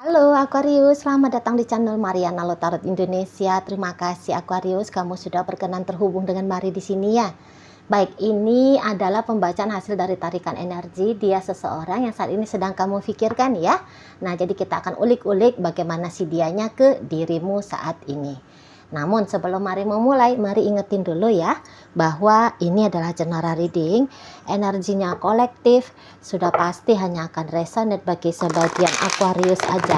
Halo Aquarius, selamat datang di channel Mariana Lotarot Indonesia. Terima kasih Aquarius, kamu sudah berkenan terhubung dengan Mari di sini ya. Baik, ini adalah pembacaan hasil dari tarikan energi dia seseorang yang saat ini sedang kamu pikirkan ya. Nah, jadi kita akan ulik-ulik bagaimana si dianya ke dirimu saat ini. Namun sebelum Mari memulai, Mari ingetin dulu ya bahwa ini adalah general reading, energinya kolektif, sudah pasti hanya akan resonate bagi sebagian Aquarius aja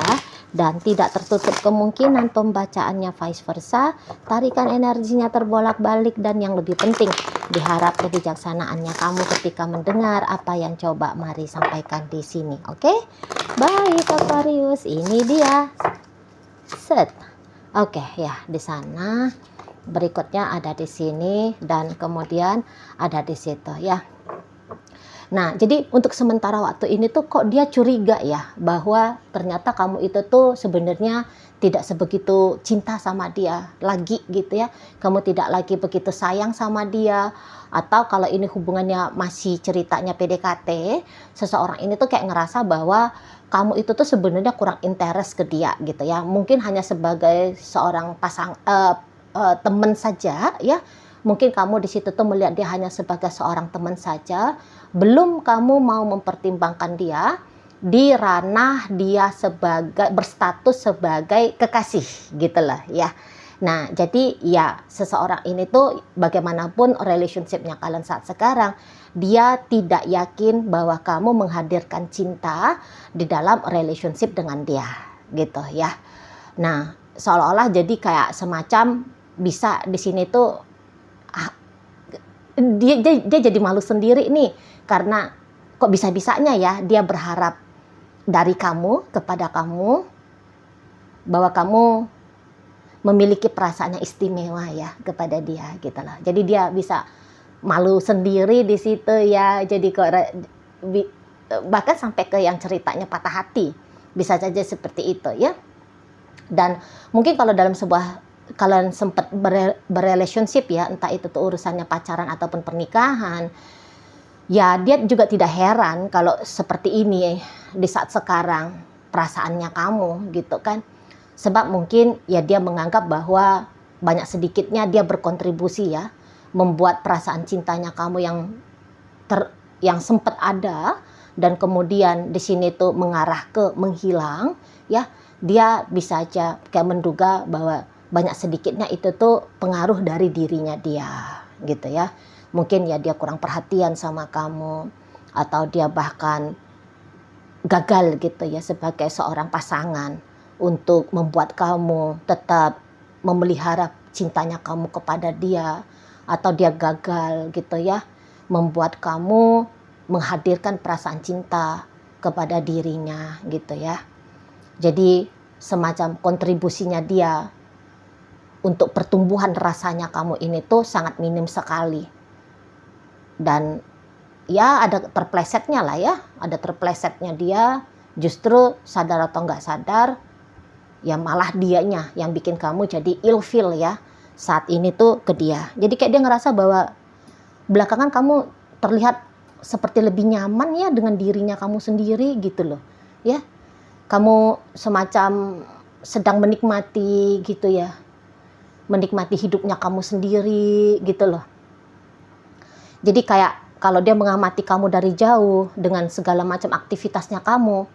dan tidak tertutup kemungkinan pembacaannya vice versa, tarikan energinya terbolak-balik dan yang lebih penting, diharap kebijaksanaannya kamu ketika mendengar apa yang coba Mari sampaikan di sini. Oke? Baik Aquarius, ini dia. Set. Oke, ya, di sana. Berikutnya ada di sini dan kemudian ada di situ ya. Nah, jadi untuk sementara waktu ini tuh kok dia curiga ya bahwa ternyata kamu itu tuh sebenarnya tidak sebegitu cinta sama dia lagi gitu ya. Kamu tidak lagi begitu sayang sama dia, atau kalau ini hubungannya masih ceritanya PDKT, seseorang ini tuh kayak ngerasa bahwa kamu itu tuh sebenarnya kurang interest ke dia gitu ya. Mungkin hanya sebagai seorang teman saja ya. Mungkin kamu di situ tuh melihat dia hanya sebagai seorang teman saja, belum kamu mau mempertimbangkan dia di ranah dia sebagai berstatus sebagai kekasih gitu loh ya. Nah, jadi ya seseorang ini tuh bagaimanapun relationship-nya kalian saat sekarang, dia tidak yakin bahwa kamu menghadirkan cinta di dalam relationship dengan dia gitu ya. Nah, seolah-olah jadi kayak semacam bisa di sini tuh dia jadi malu sendiri nih karena kok bisa-bisanya ya dia berharap dari kamu kepada kamu bahwa kamu memiliki perasaan yang istimewa ya kepada dia gitu loh. Jadi dia bisa malu sendiri di situ ya. Jadi kok bahkan sampai ke yang ceritanya patah hati. Bisa saja seperti itu ya. Dan mungkin kalau dalam sebuah kalian sempat berrelationship ya, entah itu tuh urusannya pacaran ataupun pernikahan, ya dia juga tidak heran kalau seperti ini di saat sekarang perasaannya kamu gitu kan. Sebab mungkin ya dia menganggap bahwa banyak sedikitnya dia berkontribusi ya, membuat perasaan cintanya kamu yang sempat ada dan kemudian di sini tuh mengarah ke menghilang ya. Dia bisa aja kayak menduga bahwa banyak sedikitnya itu tuh pengaruh dari dirinya dia gitu ya. Mungkin ya dia kurang perhatian sama kamu, atau dia bahkan gagal gitu ya sebagai seorang pasangan untuk membuat kamu tetap memelihara cintanya kamu kepada dia, atau dia gagal gitu ya membuat kamu menghadirkan perasaan cinta kepada dirinya gitu ya. Jadi semacam kontribusinya dia untuk pertumbuhan rasanya kamu ini tuh sangat minim sekali. Dan ya ada terplesetnya lah ya, ada terplesetnya dia, justru sadar atau nggak sadar ya malah dianya yang bikin kamu jadi ilfeel ya saat ini tuh ke dia. Jadi kayak dia ngerasa bahwa belakangan kamu terlihat seperti lebih nyaman ya dengan dirinya kamu sendiri gitu loh ya. Kamu semacam sedang menikmati gitu ya, menikmati hidupnya kamu sendiri gitu loh. Jadi kayak kalau dia mengamati kamu dari jauh dengan segala macam aktivitasnya kamu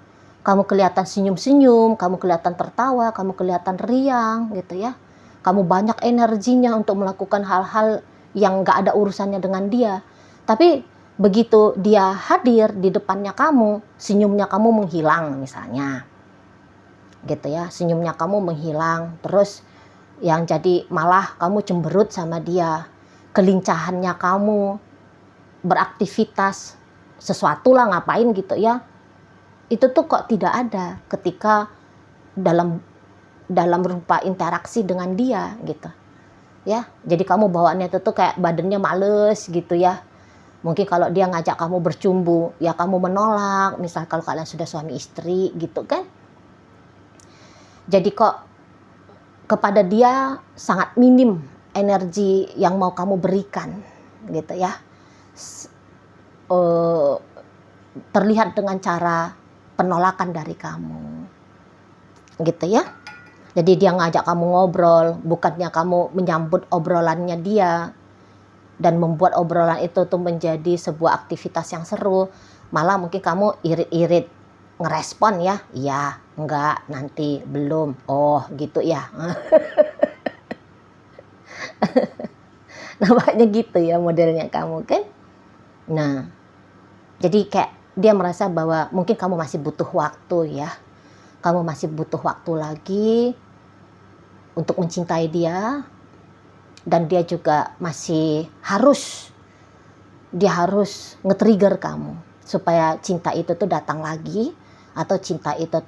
kelihatan senyum-senyum, kamu kelihatan tertawa, kamu kelihatan riang gitu ya. Kamu banyak energinya untuk melakukan hal-hal yang gak ada urusannya dengan dia. Tapi begitu dia hadir di depannya kamu, senyumnya kamu menghilang misalnya. Gitu ya, senyumnya kamu menghilang, terus yang jadi malah kamu cemberut sama dia. Kelincahannya kamu beraktivitas sesuatu lah ngapain gitu ya, itu tuh kok tidak ada ketika dalam berupa interaksi dengan dia gitu ya. Jadi kamu bawaannya itu tuh kayak badannya males gitu ya. Mungkin kalau dia ngajak kamu bercumbu ya kamu menolak, misal kalau kalian sudah suami istri gitu kan. Jadi kok kepada dia sangat minim energi yang mau kamu berikan gitu ya. Terlihat dengan cara penolakan dari kamu gitu ya. Jadi dia ngajak kamu ngobrol, bukannya kamu menyambut obrolannya dia dan membuat obrolan itu tuh menjadi sebuah aktivitas yang seru, malah mungkin kamu irit-irit ngerespon ya, iya, enggak, nanti, belum, oh gitu ya. Nampaknya gitu ya modelnya kamu kan. Nah, jadi kayak dia merasa bahwa mungkin kamu masih butuh waktu ya. Kamu masih butuh waktu lagi untuk mencintai dia, dan dia juga masih dia harus nge-trigger kamu supaya cinta itu tuh datang lagi, atau cinta itu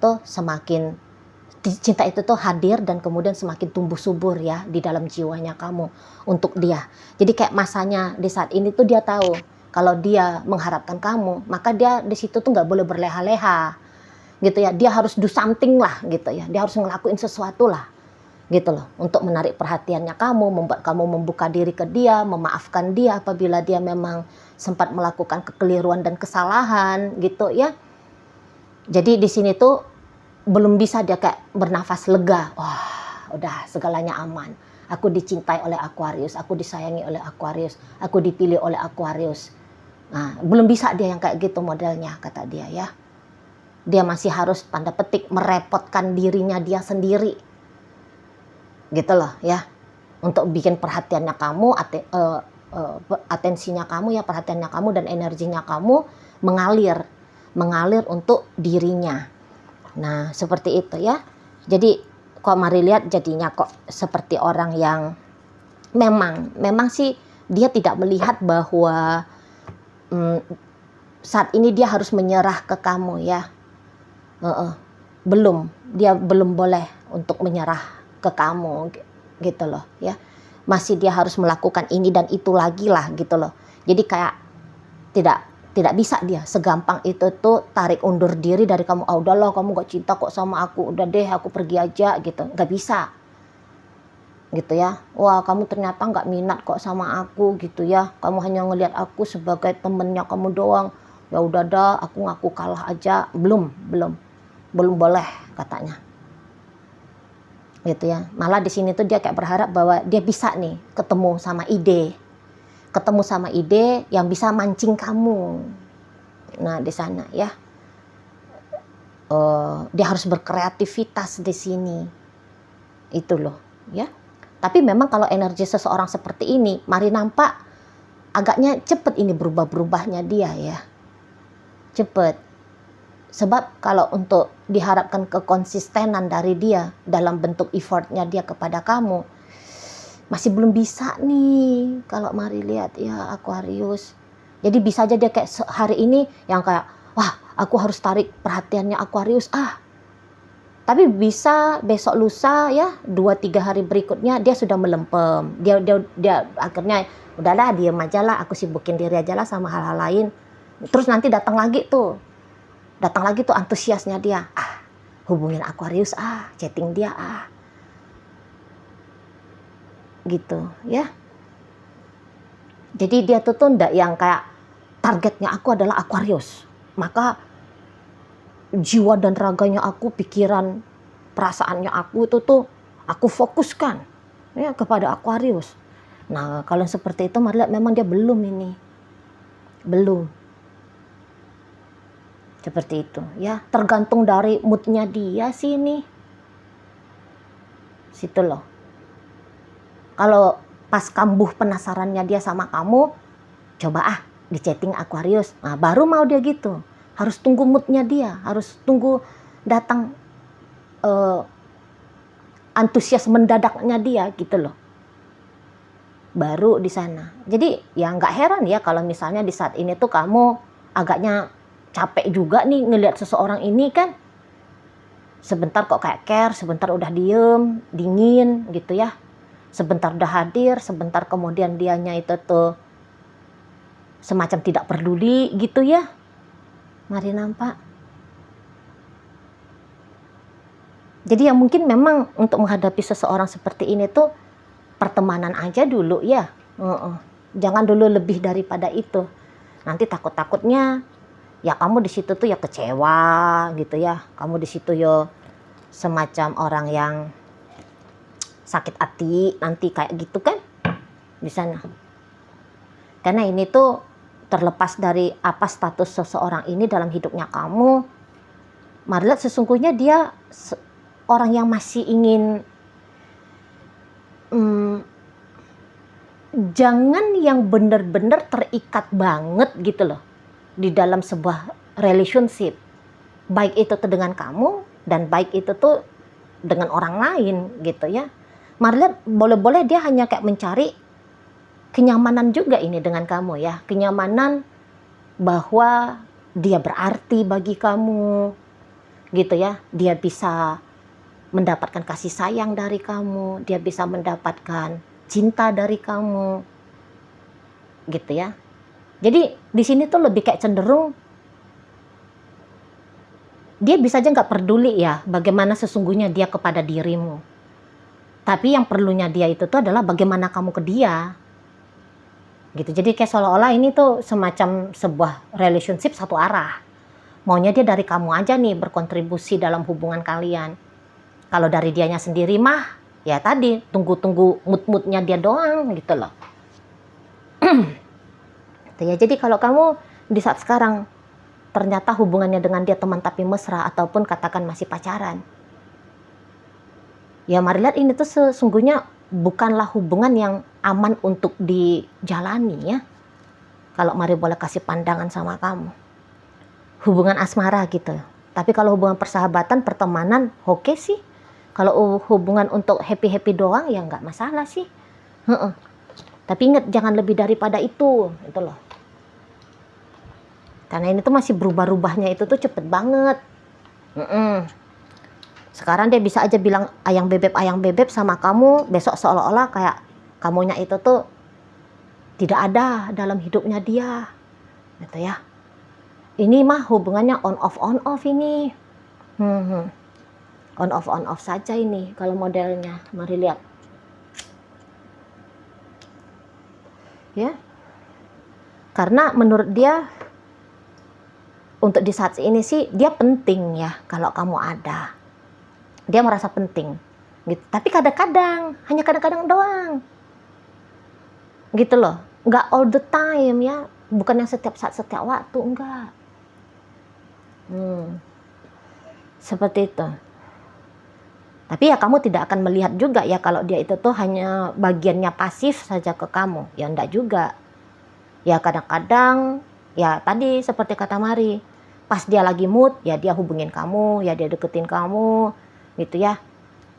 tuh hadir dan kemudian semakin tumbuh subur ya di dalam jiwanya kamu untuk dia. Jadi kayak masanya di saat ini tuh dia tahu kalau dia mengharapkan kamu, maka dia di situ tuh nggak boleh berleha-leha gitu ya. Dia harus do something lah gitu ya. Dia harus ngelakuin sesuatu lah gitu loh, untuk menarik perhatiannya kamu, membuat kamu membuka diri ke dia, memaafkan dia apabila dia memang sempat melakukan kekeliruan dan kesalahan gitu ya. Jadi di sini tuh belum bisa dia kayak bernafas lega, wah udah segalanya aman, aku dicintai oleh Aquarius, aku disayangi oleh Aquarius, aku dipilih oleh Aquarius. Nah, belum bisa dia yang kayak gitu modelnya, kata dia ya. Dia masih harus tanda petik merepotkan dirinya dia sendiri gitu loh ya, untuk bikin perhatiannya kamu, atensinya kamu ya, perhatiannya kamu dan energinya kamu mengalir untuk dirinya. Nah seperti itu ya. Jadi kok Mari lihat jadinya kok seperti orang yang memang sih dia tidak melihat bahwa saat ini dia harus menyerah ke kamu ya. Dia belum boleh untuk menyerah ke kamu gitu loh ya. Masih dia harus melakukan ini dan itu lagi lah gitu loh. Jadi kayak tidak bisa dia segampang itu tuh tarik undur diri dari kamu. Ah udahlah, kamu gak cinta kok sama aku, udah deh aku pergi aja gitu. Gak bisa gitu ya. Wah kamu ternyata gak minat kok sama aku gitu ya, kamu hanya ngelihat aku sebagai temennya kamu doang, ya udah dah aku ngaku kalah aja. Belum boleh katanya gitu ya. Malah di sini tuh dia kayak berharap bahwa dia bisa nih ketemu sama ide yang bisa mancing kamu. Nah di sana ya, dia harus berkreativitas di sini itu loh ya. Tapi memang kalau energi seseorang seperti ini, Mari nampak agaknya cepet ini berubahnya dia ya, cepet. Sebab kalau untuk diharapkan kekonsistenan dari dia dalam bentuk effortnya dia kepada kamu, masih belum bisa nih kalau Mari lihat ya Aquarius. Jadi bisa aja dia kayak hari ini yang kayak, wah aku harus tarik perhatiannya Aquarius tapi bisa besok lusa ya 2-3 hari berikutnya dia sudah melempem. Dia akhirnya udahlah diem aja lah, aku sibukin diri aja lah sama hal-hal lain. Terus nanti datang lagi tuh antusiasnya dia, hubungin Aquarius, chatting dia, gitu ya. Jadi dia tuh ndak yang kayak targetnya aku adalah Aquarius, maka jiwa dan raganya aku, pikiran, perasaannya aku itu tuh aku fokuskan ya kepada Aquarius. Nah kalau seperti itu Mari lihat memang dia belum seperti itu ya, tergantung dari moodnya dia sih ini situ loh. Kalau pas kambuh penasarannya dia sama kamu, coba di chatting Aquarius, nah baru mau dia gitu. Harus tunggu moodnya dia, harus tunggu datang antusias mendadaknya dia gitu loh, baru di sana. Jadi ya nggak heran ya kalau misalnya di saat ini tuh kamu agaknya capek juga nih ngelihat seseorang ini kan, sebentar kok kayak care, sebentar udah diem, dingin gitu ya, sebentar udah hadir, sebentar kemudian dianya itu tuh semacam tidak peduli gitu ya. Mari nampak. Jadi ya mungkin memang untuk menghadapi seseorang seperti ini tuh pertemanan aja dulu ya. Jangan dulu lebih daripada itu. Nanti takut-takutnya ya kamu di situ tuh ya kecewa gitu ya. Kamu di situ ya semacam orang yang sakit hati nanti kayak gitu kan di sana. Karena ini tuh terlepas dari apa status seseorang ini dalam hidupnya kamu, marilah sesungguhnya dia orang yang masih ingin jangan yang benar-benar terikat banget gitu loh di dalam sebuah relationship, baik itu tuh dengan kamu dan baik itu tuh dengan orang lain gitu ya. Marilah boleh-boleh dia hanya kayak mencari kenyamanan juga ini dengan kamu ya, kenyamanan bahwa dia berarti bagi kamu gitu ya, dia bisa mendapatkan kasih sayang dari kamu, dia bisa mendapatkan cinta dari kamu gitu ya. Jadi di sini tuh lebih kayak cenderung dia bisa aja nggak peduli ya bagaimana sesungguhnya dia kepada dirimu, tapi yang perlunya dia itu tuh adalah bagaimana kamu ke dia gitu. Jadi kayak seolah-olah ini tuh semacam sebuah relationship satu arah, maunya dia dari kamu aja nih berkontribusi dalam hubungan kalian. Kalau dari dianya sendiri mah ya tadi tunggu-tunggu mood-moodnya dia doang gitu loh. Ya, jadi kalau kamu di saat sekarang ternyata hubungannya dengan dia teman tapi mesra ataupun katakan masih pacaran, ya mari lihat ini tuh sesungguhnya bukanlah hubungan yang aman untuk dijalani ya. Kalau mari boleh kasih pandangan sama kamu, hubungan asmara gitu. Tapi kalau hubungan persahabatan, pertemanan, oke sih. Kalau hubungan untuk happy-happy doang ya nggak masalah sih. Tapi ingat jangan lebih daripada itu loh. Karena ini tuh masih berubah-ubahnya itu tuh cepet banget. Sekarang dia bisa aja bilang ayang bebek sama kamu, besok seolah-olah kayak kamunya itu tuh tidak ada dalam hidupnya dia gitu ya. Ini mah hubungannya on off ini. On off saja ini kalau modelnya. Mari lihat ya, karena menurut dia untuk di saat ini sih dia penting ya kalau kamu ada, dia merasa penting gitu. Tapi kadang-kadang, hanya kadang-kadang doang gitu loh, nggak all the time ya, bukan yang setiap saat setiap waktu, enggak. Seperti itu. Tapi ya kamu tidak akan melihat juga ya kalau dia itu tuh hanya bagiannya pasif saja ke kamu. Ya enggak juga. Ya kadang-kadang ya tadi seperti kata Mari, pas dia lagi mood ya dia hubungin kamu, ya dia deketin kamu gitu ya.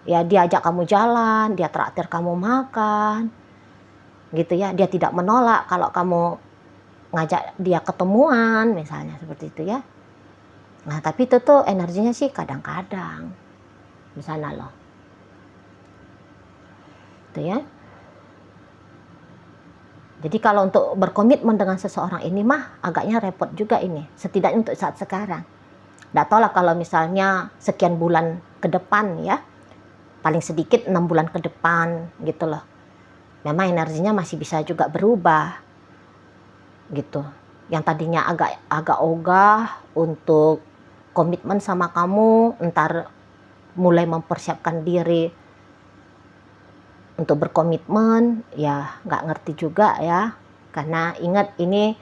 Ya dia ajak kamu jalan, dia traktir kamu makan gitu ya. Dia tidak menolak kalau kamu ngajak dia ketemuan misalnya seperti itu ya. Nah tapi itu tuh energinya sih kadang-kadang di sana loh. Itu ya. Jadi kalau untuk berkomitmen dengan seseorang ini mah agaknya repot juga ini. Setidaknya untuk saat sekarang. Nggak tahu lah kalau misalnya sekian bulan ke depan ya. Paling sedikit 6 bulan ke depan gitu loh. Memang energinya masih bisa juga berubah. Gitu. Yang tadinya agak ogah untuk komitmen sama kamu, entar mulai mempersiapkan diri untuk berkomitmen, ya nggak ngerti juga ya. Karena ingat ini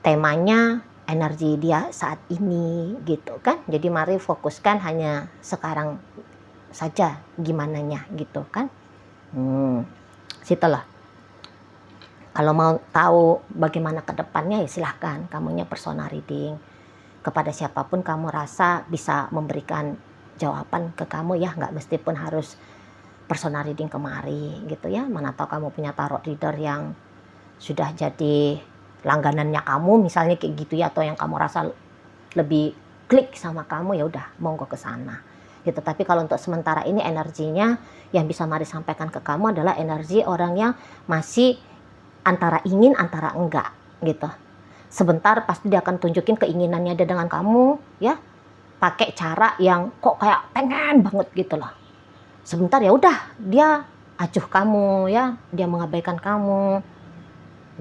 temanya energi dia saat ini gitu kan. Jadi mari fokuskan hanya sekarang saja gimananya gitu kan. Situlah. Kalau mau tahu bagaimana ke depannya ya silahkan kamunya personal reading. Kepada siapapun kamu rasa bisa memberikan jawaban ke kamu ya, nggak mesti pun harus personal reading kemari gitu ya. Mana tahu kamu punya tarot reader yang sudah jadi langganannya kamu misalnya kayak gitu ya, atau yang kamu rasa lebih klik sama kamu, ya udah monggo ke sana gitu. Tapi kalau untuk sementara ini energinya yang bisa Mari sampaikan ke kamu adalah energi orang yang masih antara ingin antara enggak gitu. Sebentar pasti dia akan tunjukin keinginannya dia dengan kamu ya, pakai cara yang kok kayak pengen banget gitu loh. Sebentar ya udah dia acuh kamu ya, dia mengabaikan kamu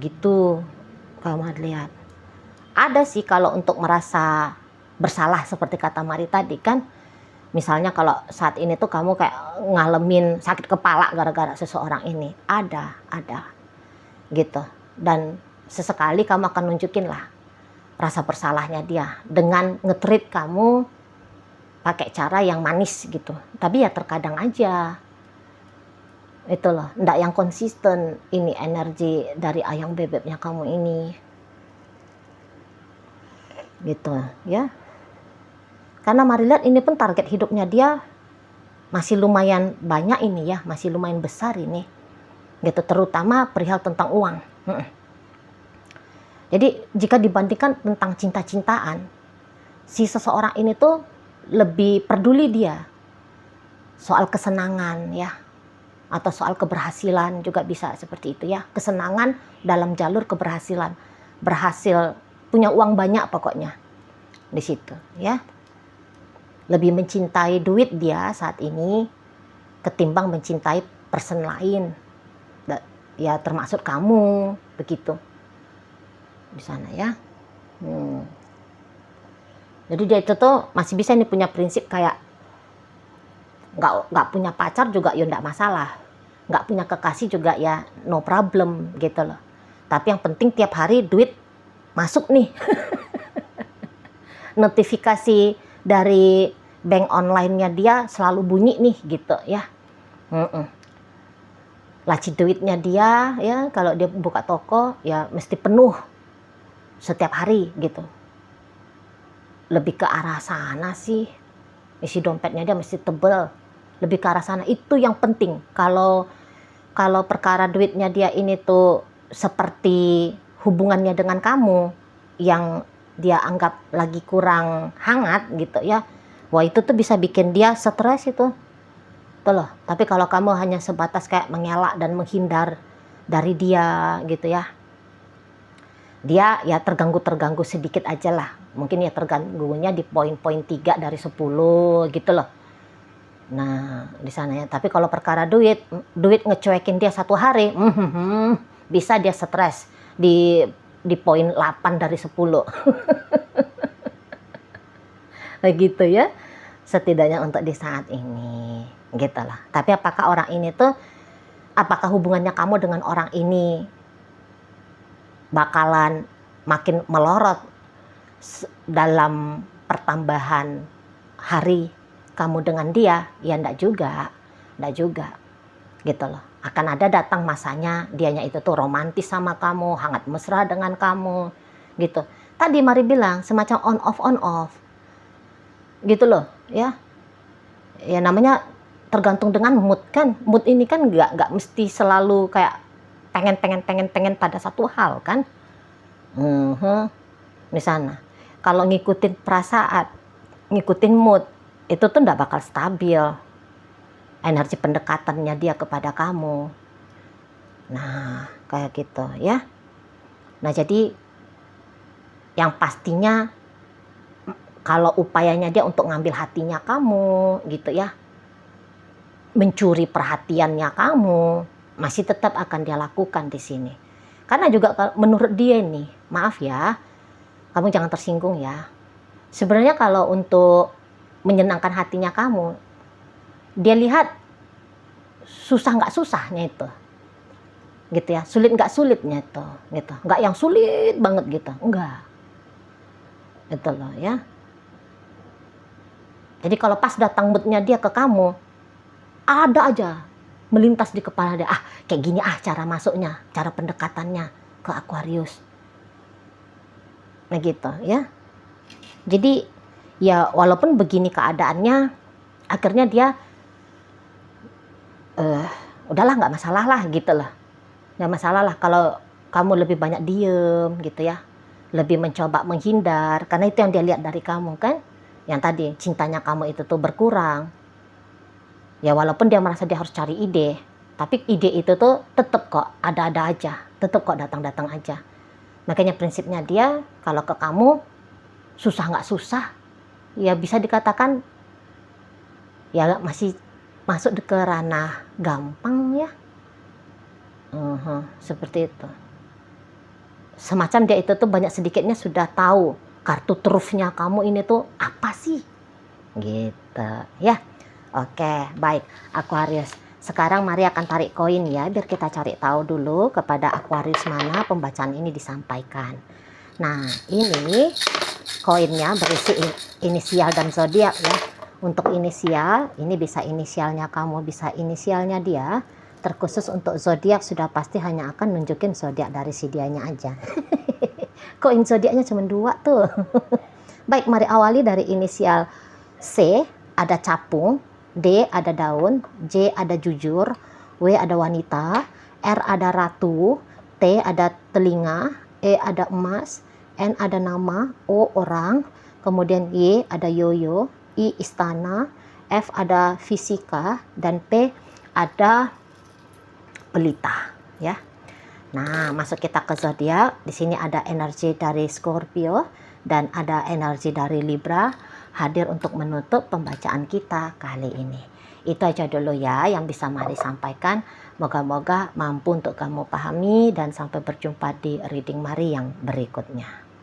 gitu. Kamu lihat ada sih kalau untuk merasa bersalah seperti kata Mari tadi kan, Misalnya kalau saat ini tuh kamu kayak ngalamin sakit kepala gara-gara seseorang ini, ada gitu. Dan sesekali kamu akan nunjukin lah rasa bersalahnya dia dengan nge-treat kamu pakai cara yang manis gitu. Tapi ya terkadang aja. Itu loh, ndak yang konsisten ini energi dari ayang bebeknya kamu ini. Gitu ya. Karena mari lihat ini pun target hidupnya dia masih lumayan banyak ini ya, masih lumayan besar ini. Gitu, terutama perihal tentang uang. Jadi jika dibandingkan tentang cinta-cintaan, si seseorang ini tuh lebih peduli dia soal kesenangan ya, atau soal keberhasilan juga bisa seperti itu ya. Kesenangan dalam jalur keberhasilan, berhasil punya uang banyak pokoknya di situ ya. Lebih mencintai duit dia saat ini ketimbang mencintai person lain ya, termasuk kamu begitu di sana ya. Jadi dia itu tuh masih bisa nih punya prinsip kayak nggak punya pacar juga ya nggak masalah, nggak punya kekasih juga ya no problem gitu loh. Tapi yang penting tiap hari duit masuk nih. Notifikasi dari bank online-nya dia selalu bunyi nih gitu ya. Laci duitnya dia ya, kalau dia buka toko ya mesti penuh setiap hari gitu. Lebih ke arah sana sih. Isi dompetnya dia mesti tebel. Lebih ke arah sana, itu yang penting. Kalau perkara duitnya dia ini tuh seperti hubungannya dengan kamu yang dia anggap lagi kurang hangat gitu ya, wah itu tuh bisa bikin dia stres itu tuh loh. Tapi kalau kamu hanya sebatas kayak mengelak dan menghindar dari dia gitu ya, dia ya terganggu sedikit aja lah. Mungkin ya terganggunya di poin-poin 3 dari 10 gitu loh. Nah di sana ya. Tapi kalau perkara duit ngecuekin dia satu hari, bisa dia stres di poin 8 dari 10. Begitu ya. Setidaknya untuk di saat ini. Gitu lah. Tapi apakah orang ini tuh, apakah hubungannya kamu dengan orang ini bakalan makin melorot dalam pertambahan hari kamu dengan dia? Ya enggak juga gitu loh. Akan ada datang masanya dianya itu tuh romantis sama kamu, hangat mesra dengan kamu gitu. Tadi Mari bilang semacam on off gitu loh ya. Ya namanya tergantung dengan mood kan. Mood ini kan nggak mesti selalu kayak pengen pada satu hal kan. Di sana kalau ngikutin perasaan, ngikutin mood, itu tuh nggak bakal stabil energi pendekatannya dia kepada kamu. Nah kayak gitu ya. Nah jadi yang pastinya kalau upayanya dia untuk ngambil hatinya kamu gitu ya, mencuri perhatiannya kamu, masih tetap akan dia lakukan di sini. Karena juga menurut dia nih, maaf ya, kamu jangan tersinggung ya. Sebenarnya kalau untuk menyenangkan hatinya kamu, dia lihat susah nggak susahnya itu, gitu ya, sulit nggak sulitnya itu, gitu. Nggak yang sulit banget gitu, enggak. Itu loh ya. Jadi kalau pas datang moodnya dia ke kamu, ada aja melintas di kepala dia, kayak gini cara masuknya, cara pendekatannya ke Aquarius. Nah gitu ya. Jadi ya walaupun begini keadaannya, akhirnya dia udahlah nggak masalah lah gitu lah. Nggak masalah lah kalau kamu lebih banyak diem gitu ya. Lebih mencoba menghindar, karena itu yang dia lihat dari kamu kan. Yang tadi cintanya kamu itu tuh berkurang. Ya walaupun dia merasa dia harus cari ide, tapi ide itu tuh tetap kok ada-ada aja, tetap kok datang-datang aja. Makanya prinsipnya dia kalau ke kamu susah nggak susah, ya bisa dikatakan ya masih masuk ke ranah gampang ya. Seperti itu. Semacam dia itu tuh banyak sedikitnya sudah tahu kartu trufnya kamu ini tuh apa sih Gitu ya. Oke, baik Aquarius. Sekarang mari akan tarik koin ya, biar kita cari tahu dulu kepada Aquarius mana pembacaan ini disampaikan. Nah, ini koinnya berisi inisial dan zodiak ya. Untuk inisial, ini bisa inisialnya kamu, bisa inisialnya dia. Terkhusus untuk zodiak sudah pasti hanya akan nunjukin zodiak dari si dianya aja. Koin zodiaknya cuma 2 tuh. Baik, mari awali dari inisial C, ada capung, D ada daun, J ada jujur, W ada wanita, R ada ratu, T ada telinga, E ada emas, N ada nama, O orang, kemudian Y ada yoyo, I istana, F ada fisika, dan P ada pelita ya. Nah, masuk kita ke zodiak. Di sini ada energi dari Scorpio dan ada energi dari Libra hadir untuk menutup pembacaan kita kali ini. Itu aja dulu ya yang bisa Mari sampaikan. Moga-moga mampu untuk kamu pahami dan sampai berjumpa di reading Mari yang berikutnya.